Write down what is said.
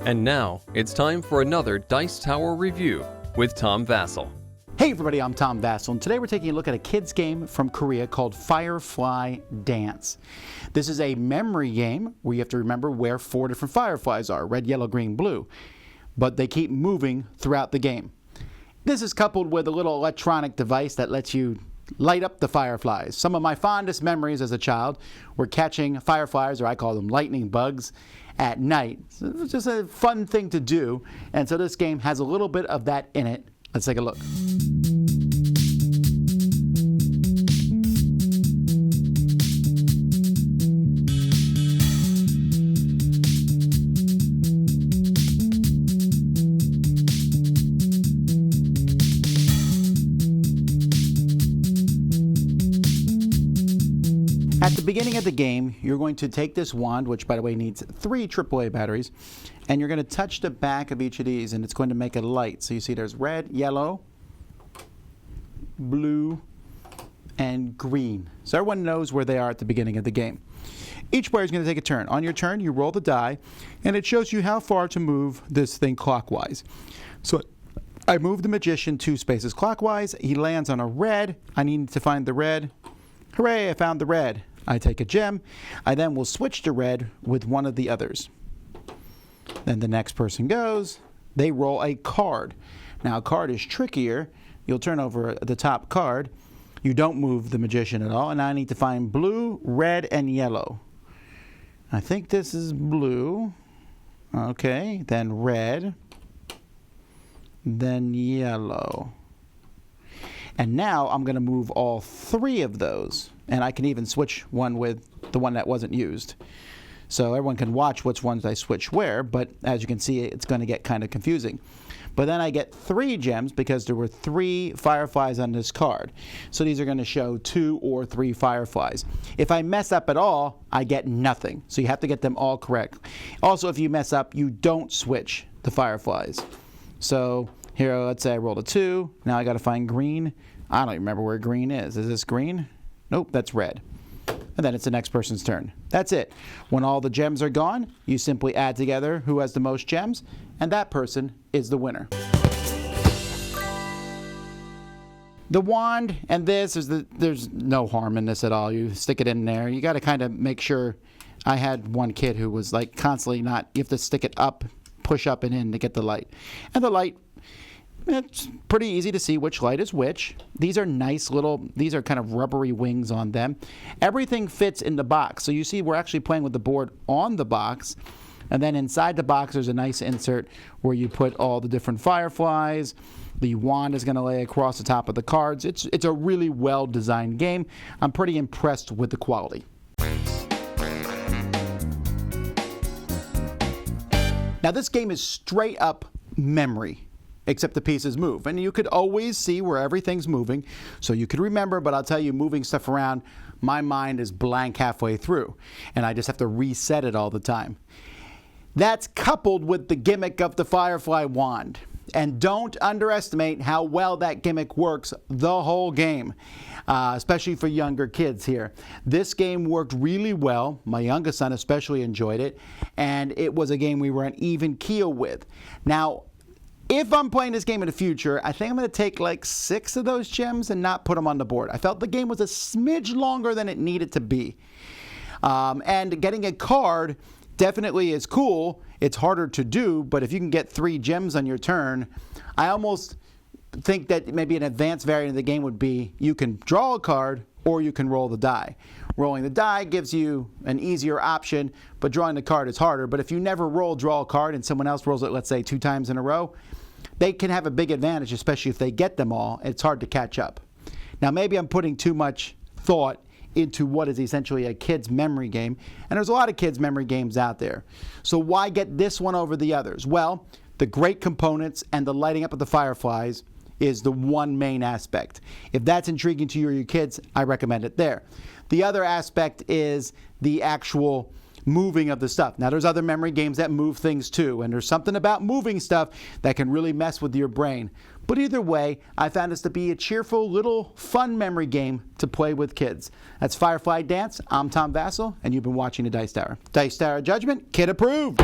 And now, it's time for another Dice Tower review with Tom Vasel. Hey everybody, I'm Tom Vasel, and today we're taking a look at a kids game from Korea called Firefly Dance. This is a memory game where you have to remember where 4 different fireflies are, red, yellow, green, blue. But they keep moving throughout the game. This is coupled with a little electronic device that lets you light up the fireflies. Some of my fondest memories as a child were catching fireflies, or I call them lightning bugs, at night. So it was just a fun thing to do, and so this game has a little bit of that in it. Let's take a look. At the beginning of the game, you're going to take this wand, which by the way needs 3 AAA batteries, and you're going to touch the back of each of these, and it's going to make a light. So you see there's red, yellow, blue, and green. So everyone knows where they are at the beginning of the game. Each player is going to take a turn. On your turn, you roll the die, and it shows you how far to move this thing clockwise. So I move the magician 2 spaces clockwise. He lands on a red. I need to find the red. Hooray, I found the red. I take a gem. I then will switch to red with one of the others. Then the next person goes. They roll a card. Now, a card is trickier. You'll turn over the top card. You don't move the magician at all. And I need to find blue, red, and yellow. I think this is blue. Okay, then red. Then yellow. And now I'm going to move all 3 of those. And I can even switch one with the one that wasn't used. So everyone can watch which ones I switch where, but as you can see, it's going to get kind of confusing. But then I get 3 gems because there were 3 fireflies on this card. So these are going to show 2 or 3 fireflies. If I mess up at all, I get nothing. So you have to get them all correct. Also, if you mess up, you don't switch the fireflies. So here, let's say I rolled a 2. Now I got to find green. I don't remember where green is. Is this green? Nope, that's red. And then it's the next person's turn. That's it. When all the gems are gone, you simply add together who has the most gems, and that person is the winner. The wand and this there's no harm in this at all. You stick it in there. You got to kind of make sure. I had one kid who was like constantly you have to stick it up, push up and in to get the light. And the light, it's pretty easy to see which light is which. These are nice these are kind of rubbery wings on them. Everything fits in the box. So you see we're actually playing with the board on the box. And then inside the box there's a nice insert where you put all the different fireflies. The wand is going to lay across the top of the cards. It's a really well-designed game. I'm pretty impressed with the quality. Now this game is straight up memory, except the pieces move. And you could always see where everything's moving, so you could remember, but I'll tell you, moving stuff around, my mind is blank halfway through, and I just have to reset it all the time. That's coupled with the gimmick of the Firefly wand. And don't underestimate how well that gimmick works the whole game, especially for younger kids here. This game worked really well. My youngest son especially enjoyed it, and it was a game we were on even keel with. Now, if I'm playing this game in the future, I think I'm going to take like 6 of those gems and not put them on the board. I felt the game was a smidge longer than it needed to be. And getting a card definitely is cool. It's harder to do, but if you can get 3 gems on your turn, I almost think that maybe an advanced variant of the game would be you can draw a card or you can roll the die. Rolling the die gives you an easier option, but drawing the card is harder. But if you never draw a card and someone else rolls it, let's say 2 times in a row, they can have a big advantage, especially if they get them all. It's hard to catch up. Now, maybe I'm putting too much thought into what is essentially a kid's memory game, and there's a lot of kids' memory games out there. So why get this one over the others? Well, the great components and the lighting up of the fireflies is the one main aspect. If that's intriguing to you or your kids, I recommend it there. The other aspect is the actual moving of the stuff. Now, there's other memory games that move things too, and there's something about moving stuff that can really mess with your brain. But either way, I found this to be a cheerful, little, fun memory game to play with kids. That's Firefly Dance. I'm Tom Vasel, and you've been watching the Dice Tower. Dice Tower Judgment, kid approved.